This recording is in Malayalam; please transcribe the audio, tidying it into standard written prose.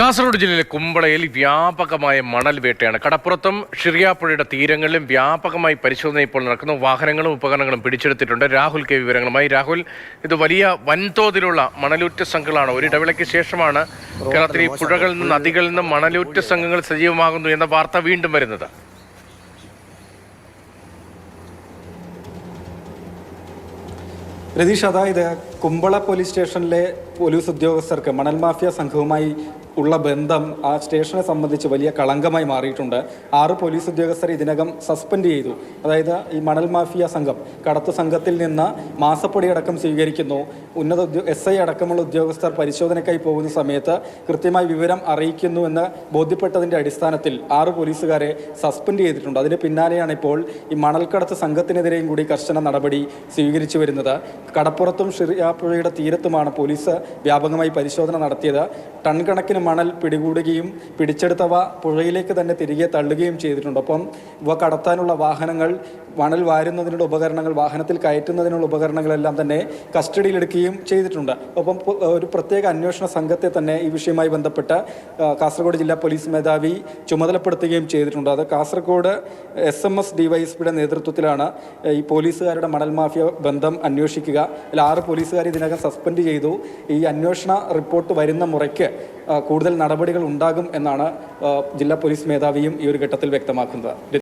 കാസർഗോഡ് ജില്ലയിലെ കുമ്പളയിൽ വ്യാപകമായ മണൽ വേട്ടയാണ്. കടപ്പുറത്തും ഷിറിയാപ്പുഴയുടെ തീരങ്ങളിലും വ്യാപകമായി പരിശോധന ഇപ്പോൾ നടക്കുന്നു. വാഹനങ്ങളും ഉപകരണങ്ങളും പിടിച്ചെടുത്തിട്ടുണ്ട്. രാഹുൽ കെ വിവരങ്ങളുമായി. രാഹുൽ, ഇത് വലിയ വൻതോതിലുള്ള മണലൂറ്റ സംഘങ്ങളാണ്. ഒരിടവേളയ്ക്ക് ശേഷമാണ് കേരളത്തിൽ ഈ പുഴകളിൽ നിന്നും നദികളിൽ നിന്നും മണലൂറ്റ സംഘങ്ങൾ സജീവമാകുന്നു എന്ന വാർത്ത വീണ്ടും വരുന്നത്. രതീഷ്, അതായത് കുമ്പള പോലീസ് സ്റ്റേഷനിലെ പോലീസ് ഉദ്യോഗസ്ഥർക്ക് മണൽ മാഫിയ സംഘവുമായി ഉള്ള ബന്ധം ആ സ്റ്റേഷനെ സംബന്ധിച്ച് വലിയ കളങ്കമായി മാറിയിട്ടുണ്ട്. 6 പോലീസ് ഉദ്യോഗസ്ഥർ ഇതിനകം സസ്പെൻഡ് ചെയ്തു. അതായത് ഈ മണൽ മാഫിയ സംഘം കടത്തു സംഘത്തിൽ നിന്ന് മാസപ്പൊടി അടക്കം സ്വീകരിക്കുന്നു. SI അടക്കമുള്ള ഉദ്യോഗസ്ഥർ പരിശോധനയ്ക്കായി പോകുന്ന സമയത്ത് കൃത്യമായി വിവരം അറിയിക്കുന്നു എന്ന് ബോധ്യപ്പെട്ടതിൻ്റെ അടിസ്ഥാനത്തിൽ 6 പോലീസുകാരെ സസ്പെൻഡ് ചെയ്തിട്ടുണ്ട്. അതിന് പിന്നാലെയാണ് ഇപ്പോൾ ഈ മണൽക്കടത്ത് സംഘത്തിനെതിരെയും കൂടി കർശന നടപടി സ്വീകരിച്ചു വരുന്നത്. കടപ്പുറത്തും ഷിറിയാപ്പുഴയുടെ തീരത്തുമാണ് പോലീസ് വ്യാപകമായി പരിശോധന നടത്തിയത്. ടൺ കണക്കിന് മണൽ പിടികൂടുകയും പിടിച്ചെടുത്തവ പുഴയിലേക്ക് തന്നെ തിരികെ തള്ളുകയും ചെയ്തിട്ടുണ്ട്. ഒപ്പം ഇവ കടത്താനുള്ള വാഹനങ്ങൾ, മണൽ വാരുന്നതിനുള്ള ഉപകരണങ്ങൾ, വാഹനത്തിൽ കയറ്റുന്നതിനുള്ള ഉപകരണങ്ങളെല്ലാം തന്നെ കസ്റ്റഡിയിലെടുക്കുകയും ചെയ്തിട്ടുണ്ട്. ഒപ്പം ഒരു പ്രത്യേക അന്വേഷണ സംഘത്തെ തന്നെ ഈ വിഷയവുമായി ബന്ധപ്പെട്ട് കാസർഗോഡ് ജില്ലാ പോലീസ് മേധാവി ചുമതലപ്പെടുത്തുകയും ചെയ്തിട്ടുണ്ട്. അത് കാസർഗോഡ് SMS DYSPയുടെ നേതൃത്വത്തിലാണ് ഈ പോലീസുകാരുടെ മണൽ മാഫിയ ബന്ധം അന്വേഷിക്കുക. അതിൽ 6 പോലീസുകാർ ഇതിനകം സസ്പെൻഡ് ചെയ്തു. ഈ അന്വേഷണ റിപ്പോർട്ട് വരുന്ന മുറയ്ക്ക് കൂടുതൽ നടപടികൾ ഉണ്ടാകും എന്നാണ് ജില്ലാ പോലീസ് മേധാവിയും ഈ ഒരു ഘട്ടത്തിൽ വ്യക്തമാക്കുന്നത്.